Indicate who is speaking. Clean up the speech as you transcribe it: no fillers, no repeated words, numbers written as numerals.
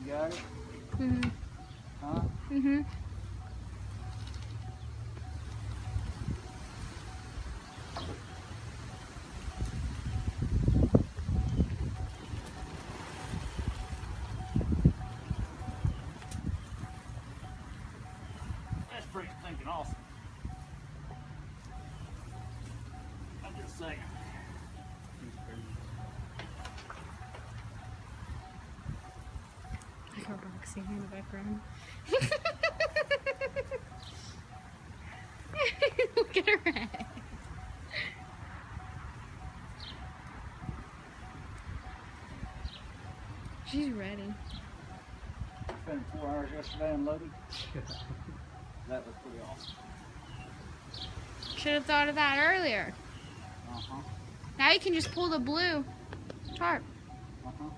Speaker 1: You got it?
Speaker 2: Mhm.
Speaker 1: Huh?
Speaker 2: Mhm.
Speaker 1: That's pretty thinking awesome. I'm just saying.
Speaker 2: I got Roxy in the background. Look at her head. She's ready.
Speaker 1: Spent 4 hours yesterday unloading. That was pretty awesome.
Speaker 2: Should have thought of that earlier.
Speaker 1: Uh-huh.
Speaker 2: Now you can just pull the blue tarp.
Speaker 1: Uh-huh.